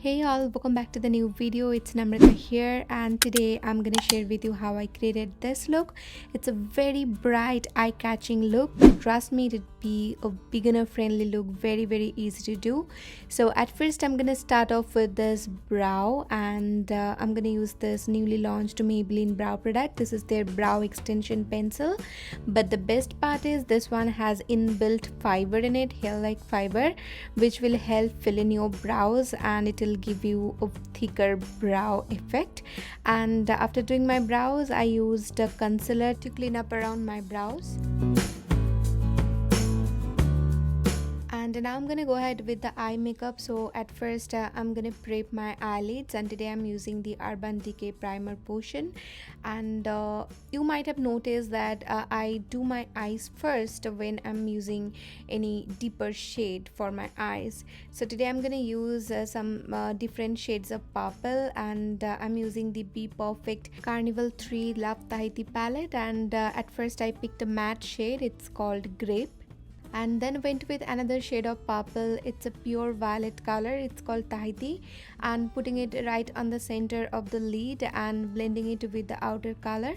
Hey all, welcome back to the new video. It's Namrata here, and today I'm gonna share with you how I created this look. It's a very bright, eye-catching look, but trust me, it'd be a beginner-friendly look, very easy to do. So at first I'm gonna start off with this brow, and I'm gonna use this newly launched Maybelline brow product. This is their brow extension pencil, but the best part is this one has inbuilt fiber in it, hair-like fiber, which will help fill in your brows and it'll give you a thicker brow effect. And after doing my brows, I used a concealer to clean up around my brows. And now I'm gonna go ahead with the eye makeup. So at first I'm gonna prep my eyelids, and today I'm using the Urban Decay primer potion. And you might have noticed that I do my eyes first when I'm using any deeper shade for my eyes. So today I'm gonna use some different shades of purple, and I'm using the BPerfect Carnival 3 Love Tahiti palette. And at first I picked a matte shade, it's called Grape, and then went with another shade of purple. It's a pure violet color, it's called Tahiti, and putting it right on the center of the lid and blending it with the outer color.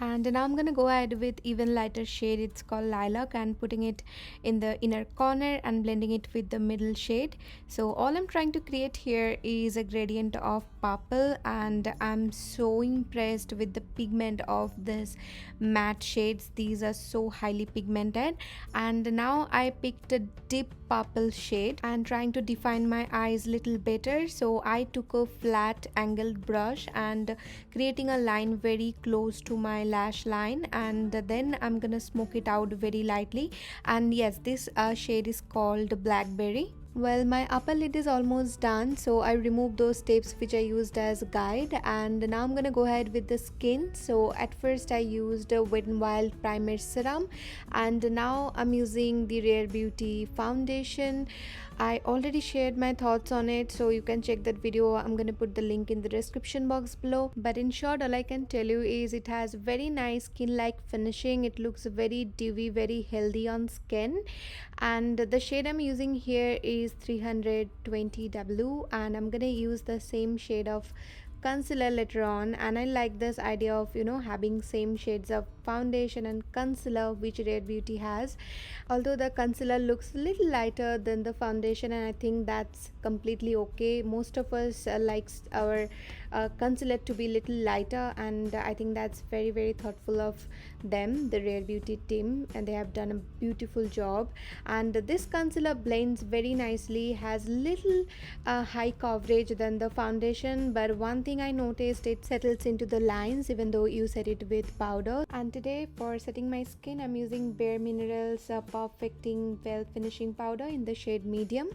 And now I'm gonna go ahead with even lighter shade, it's called Lilac, and putting it in the inner corner and blending it with the middle shade. So all I'm trying to create here is a gradient of purple, and I'm so impressed with the pigment of this matte shades. These are so highly pigmented. And now I picked a deep purple shade and trying to define my eyes little better. So I took a flat angled brush and creating a line very close to my lash line, and then I'm gonna smoke it out very lightly. And yes, this shade is called Blackberry. Well, my upper lid is almost done, so I removed those tips which I used as a guide, and now I'm gonna go ahead with the skin. So at first I used a Wet n Wild primer serum, and now I'm using the Rare Beauty foundation. I already shared my thoughts on it, so you can check that video. I'm gonna put the link in the description box below. But in short, all I can tell you is it has very nice skin like finishing. It looks very dewy, very healthy on skin. And the shade I'm using here is 320W, and I'm gonna use the same shade of concealer later on. And I like this idea of having same shades of foundation and concealer which Rare Beauty has, although the concealer looks a little lighter than the foundation, and I think that's completely okay. Most of us likes our concealer to be little lighter, and I think that's very thoughtful of them, the Rare Beauty team, and they have done a beautiful job. And this concealer blends very nicely, has little high coverage than the foundation, but one thing I noticed, it settles into the lines even though you set it with powder. And today for setting my skin, I'm using Bare Minerals Perfecting Well Finishing Powder in the shade medium.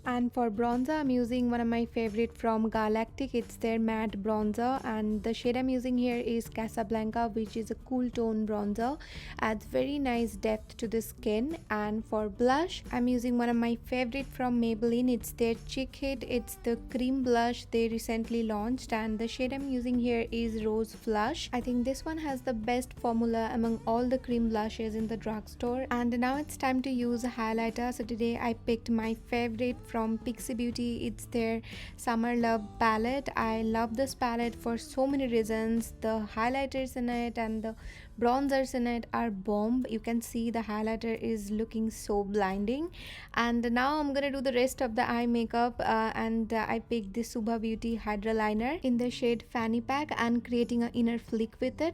And for bronzer, I'm using one of my favorite from Galactic. It's their matte bronzer, and the shade I'm using here is Casablanca, which is a cool tone bronzer, adds very nice depth to the skin. And for blush, I'm using one of my favorite from Maybelline. It's their Chick Hit. It's the cream blush they recently launched, and the shade I'm using here is Rose Flush. I think this one has the best formula among all the cream blushes in the drugstore. And now it's time to use a highlighter. So today I picked my favorite from Pixie Beauty. It's their Summer Love palette. I love this palette for so many reasons. The highlighters in it and the bronzers in it are bomb. You can see the highlighter is looking so blinding. And now I'm gonna do the rest of the eye makeup, and I picked this Huda Beauty Hydra liner in the shade Fanny pack and creating an inner flick with it.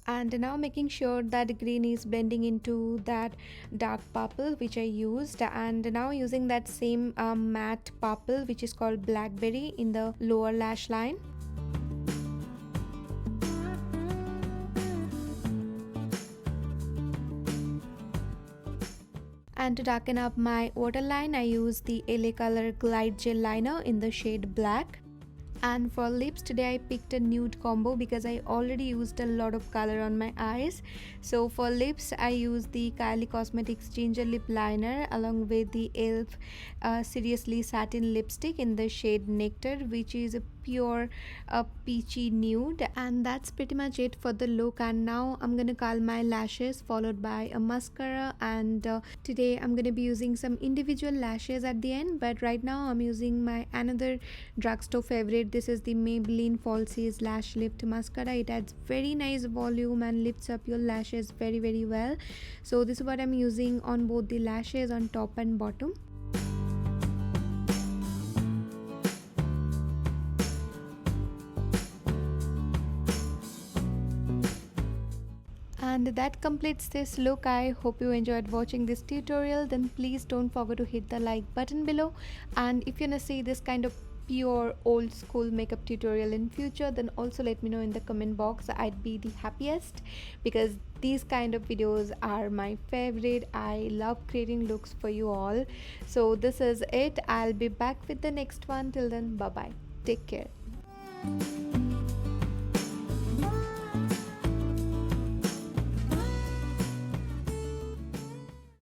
And now making sure that green is blending into that dark purple which I used, and now using that same matte purple which is called Blackberry in the lower lash line. And to darken up my waterline, I used the LA Color Glide Gel Liner in the shade Black. And for lips, today I picked a nude combo because I already used a lot of color on my eyes. So for lips, I used the Kylie Cosmetics Ginger Lip Liner along with the e.l.f. Seriously Satin Lipstick in the shade Nectar, which is a pure peachy nude, and that's pretty much it for the look. And now I'm gonna curl my lashes followed by a mascara, and today I'm gonna be using some individual lashes at the end, but right now I'm using my another drugstore favorite. This is the Maybelline Falsies Lashlift mascara. It adds very nice volume and lifts up your lashes very well. So this is what I'm using on both the lashes, on top and bottom. And that completes this look. I hope you enjoyed watching this tutorial. Then please don't forget to hit the like button below, and if you wanna see this kind of pure old school makeup tutorial in future, then also let me know in the comment box. I'd be the happiest, because these kind of videos are my favorite. I love creating looks for you all. So this is it. I'll be back with the next one. Till then, bye bye, take care.